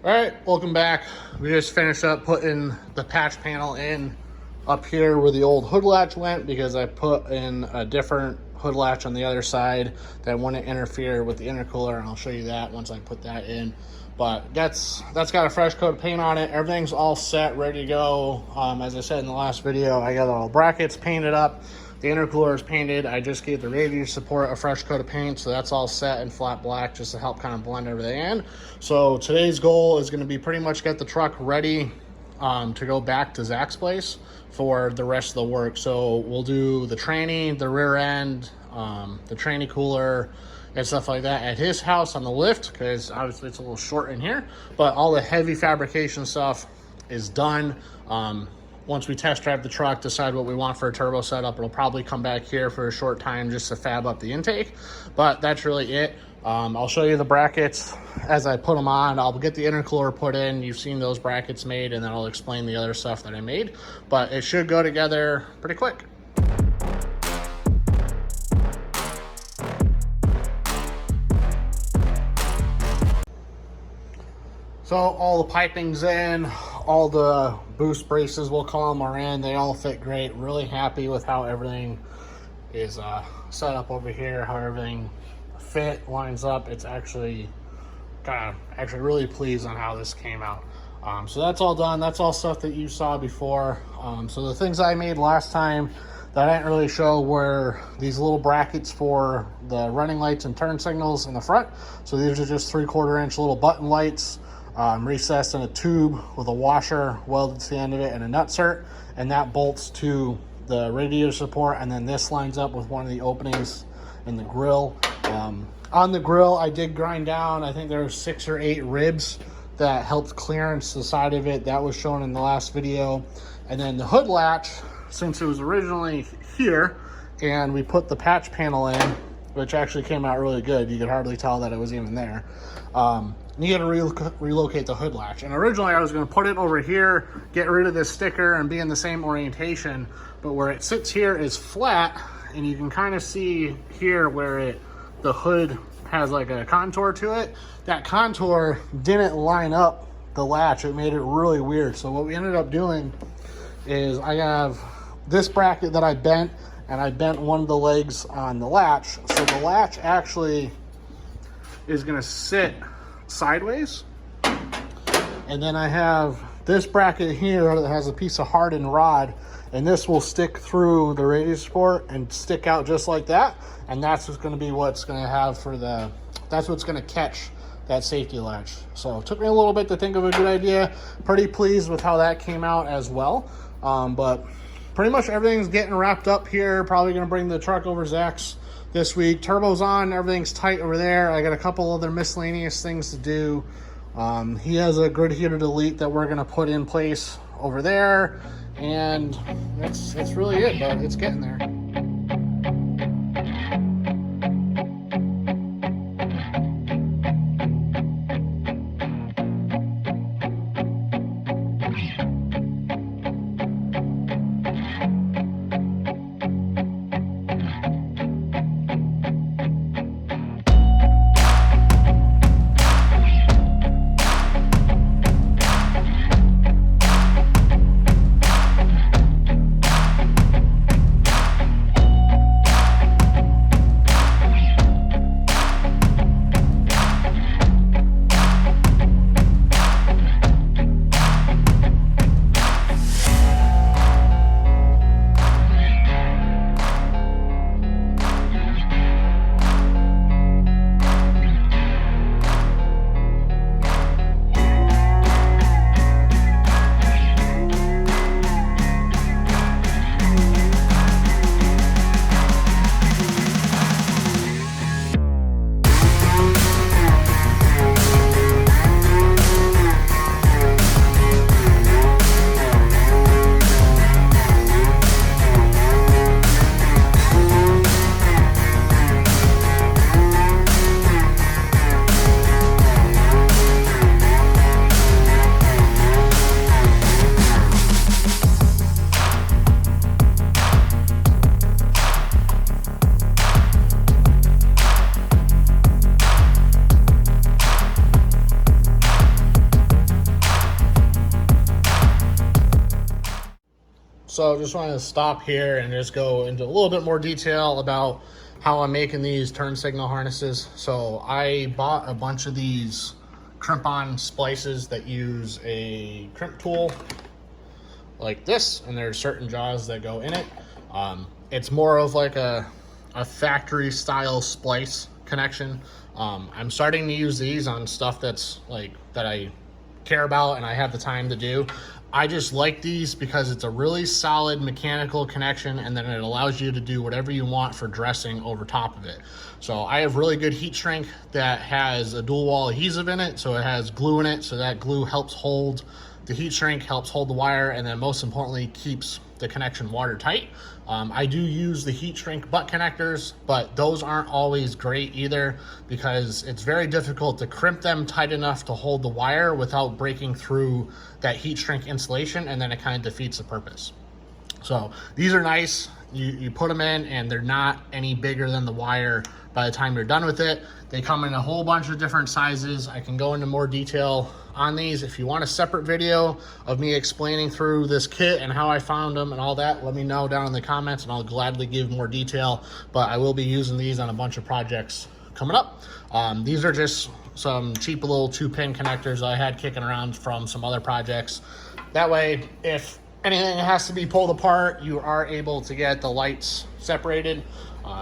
All right, welcome back. We just finished up putting the patch panel in up here where the old hood latch went, because I put in a different hood latch on the other side that wouldn't interfere with the intercooler, and I'll show you that once I put that in. But that's got a fresh coat of paint on it. Everything's all set, ready to go. As I said in the last video, I got all the brackets painted up. The intercooler is painted. I just gave the radiator support a fresh coat of paint, so that's all set in flat black just to help kind of blend everything in. So today's goal is going to be pretty much get the truck ready to go back to Zach's place for the rest of the work. So we'll do the tranny, the rear end, the tranny cooler, and stuff like that at his house on the lift, because obviously it's a little short in here, but all the heavy fabrication stuff is done. Once we test drive the truck, decide what we want for a turbo setup, it'll probably come back here for a short time just to fab up the intake, but that's really it. I'll show you the brackets as I put them on. I'll get the intercooler put in. You've seen those brackets made, and then I'll explain the other stuff that I made, but it should go together pretty quick. So all the piping's in, all the boost braces, we'll call them, are in. They all fit great. Really happy with how everything is set up over here, how everything lines up. It's actually really pleased on how this came out. So that's all done. That's all stuff that you saw before. So the things I made last time that I didn't really show were these little brackets for the running lights and turn signals in the front. So these are just 3/4 inch little button lights, recessed in a tube with a washer welded to the end of it and a nutsert, and that bolts to the radiator support. And then this lines up with one of the openings in the grill. On the grill, I did grind down, I think there were 6 or 8 ribs that helped clearance the side of it. That was shown in the last video. And then the hood latch, since it was originally here and we put the patch panel in, which actually came out really good, you could hardly tell that it was even there. You got to relocate the hood latch. And originally I was going to put it over here, get rid of this sticker and be in the same orientation, but where it sits here is flat, and you can kind of see here where the hood has like a contour to it. That contour didn't line up the latch. It made it really weird. So what we ended up doing is I have this bracket that I bent, and I bent one of the legs on the latch. So the latch actually is going to sit sideways. And then I have this bracket here that has a piece of hardened rod, and this will stick through the radiator support and stick out just like that. And that's what's going to be what's going to have for that's what's going to catch that safety latch. So it took me a little bit to think of a good idea. Pretty pleased with how that came out as well. But pretty much everything's getting wrapped up here. Probably going to bring the truck over Zach's this week. Turbo's on, everything's tight over there. I got a couple other miscellaneous things to do. He has a grid heater delete that we're going to put in place over there, and that's really it, but it's getting there. So just wanted to stop here and just go into a little bit more detail about how I'm making these turn signal harnesses. So I bought a bunch of these crimp-on splices that use a crimp tool like this, and there's certain jaws that go in it. It's more of like a factory style splice connection. I'm starting to use these on stuff that's like that I care about and I have the time to do. I just like these because it's a really solid mechanical connection, and then it allows you to do whatever you want for dressing over top of it. So I have really good heat shrink that has a dual wall adhesive in it, so it has glue in it, so that glue helps hold the heat shrink, helps hold the wire, and then most importantly keeps the connection watertight. I do use the heat shrink butt connectors, but those aren't always great either because it's very difficult to crimp them tight enough to hold the wire without breaking through that heat shrink insulation, and then it kind of defeats the purpose. So these are nice. You put them in and they're not any bigger than the wire by the time you're done with it. They come in a whole bunch of different sizes. I can go into more detail on these. If you want a separate video of me explaining through this kit and how I found them and all that, let me know down in the comments and I'll gladly give more detail. But I will be using these on a bunch of projects coming up. These are just some cheap little 2-pin connectors I had kicking around from some other projects. That way, if anything has to be pulled apart, you are able to get the lights separated.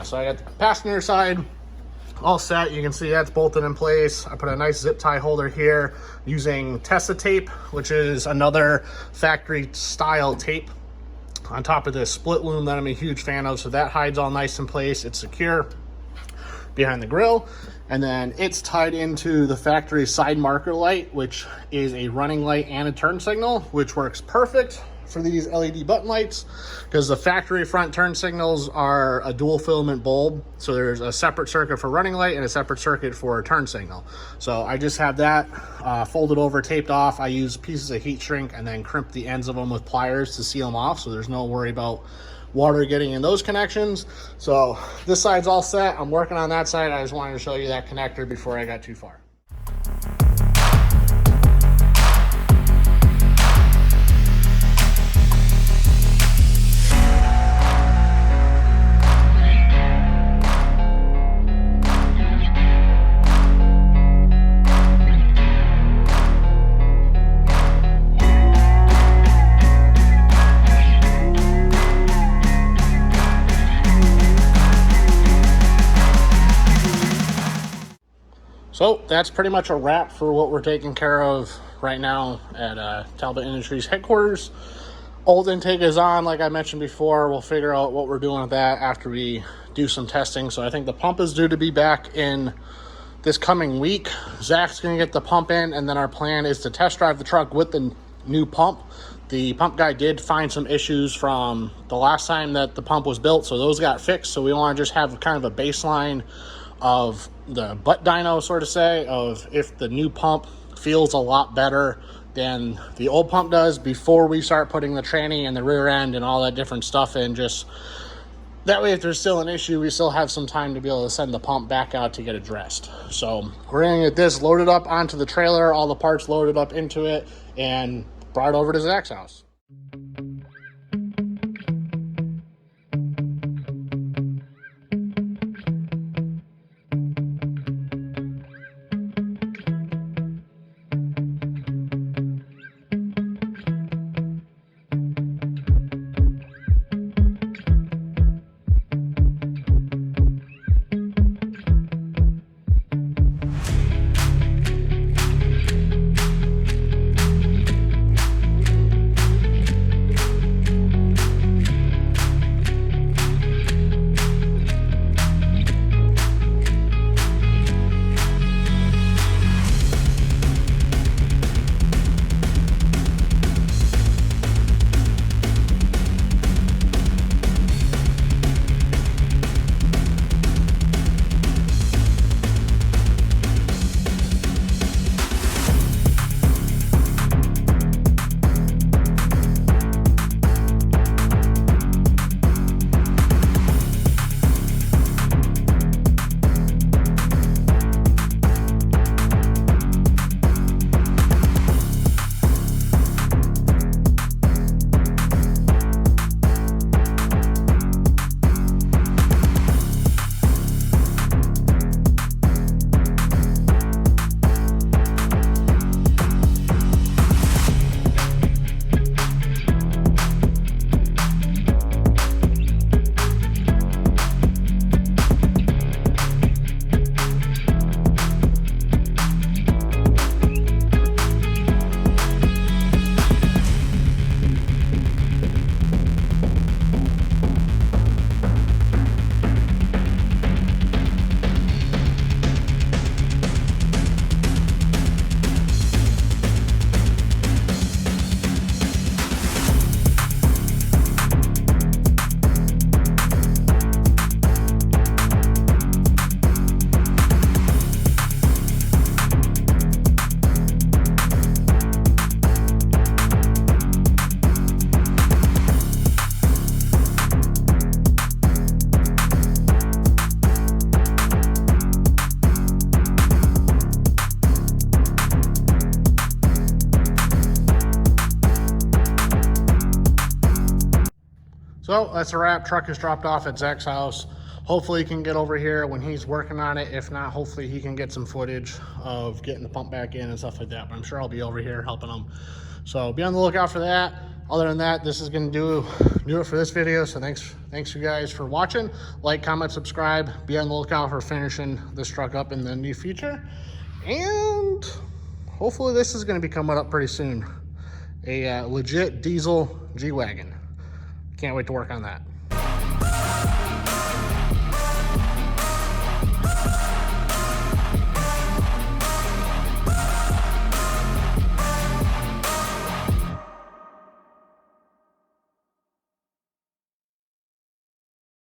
So I got the passenger side all set. You can see that's bolted in place. I put a nice zip tie holder here using Tessa tape, which is another factory style tape on top of this split loom that I'm a huge fan of. So that hides all nice in place. It's secure behind the grill. And then it's tied into the factory side marker light, which is a running light and a turn signal, which works perfect for these LED button lights because the factory front turn signals are a dual filament bulb. So there's a separate circuit for running light and a separate circuit for a turn signal. So I just have that folded over, taped off. I use pieces of heat shrink and then crimp the ends of them with pliers to seal them off. So there's no worry about water getting in those connections. So this side's all set. I'm working on that side. I just wanted to show you that connector before I got too far. So that's pretty much a wrap for what we're taking care of right now at Talbot Industries headquarters. Old intake is on, like I mentioned before. We'll figure out what we're doing with that after we do some testing. So I think the pump is due to be back in this coming week. Zach's gonna get the pump in, and then our plan is to test drive the truck with the new pump. The pump guy did find some issues from the last time that the pump was built, so those got fixed. So we want to just have kind of a baseline of the butt dyno, sort of say, of if the new pump feels a lot better than the old pump does before we start putting the tranny and the rear end and all that different stuff in. Just that way, if there's still an issue, we still have some time to be able to send the pump back out to get addressed. So we're gonna get this loaded up onto the trailer, all the parts loaded up into it, and brought over to Zach's house. So that's a wrap. Truck is dropped off at Zach's house. Hopefully he can get over here when he's working on it. If not, hopefully he can get some footage of getting the pump back in and stuff like that. But I'm sure I'll be over here helping him. So be on the lookout for that. Other than that, this is going to do it for this video. So thanks you guys for watching. Like, comment, subscribe. Be on the lookout for finishing this truck up in the near future. And hopefully this is going to be coming up pretty soon. A legit diesel G-Wagon. Can't wait to work on that.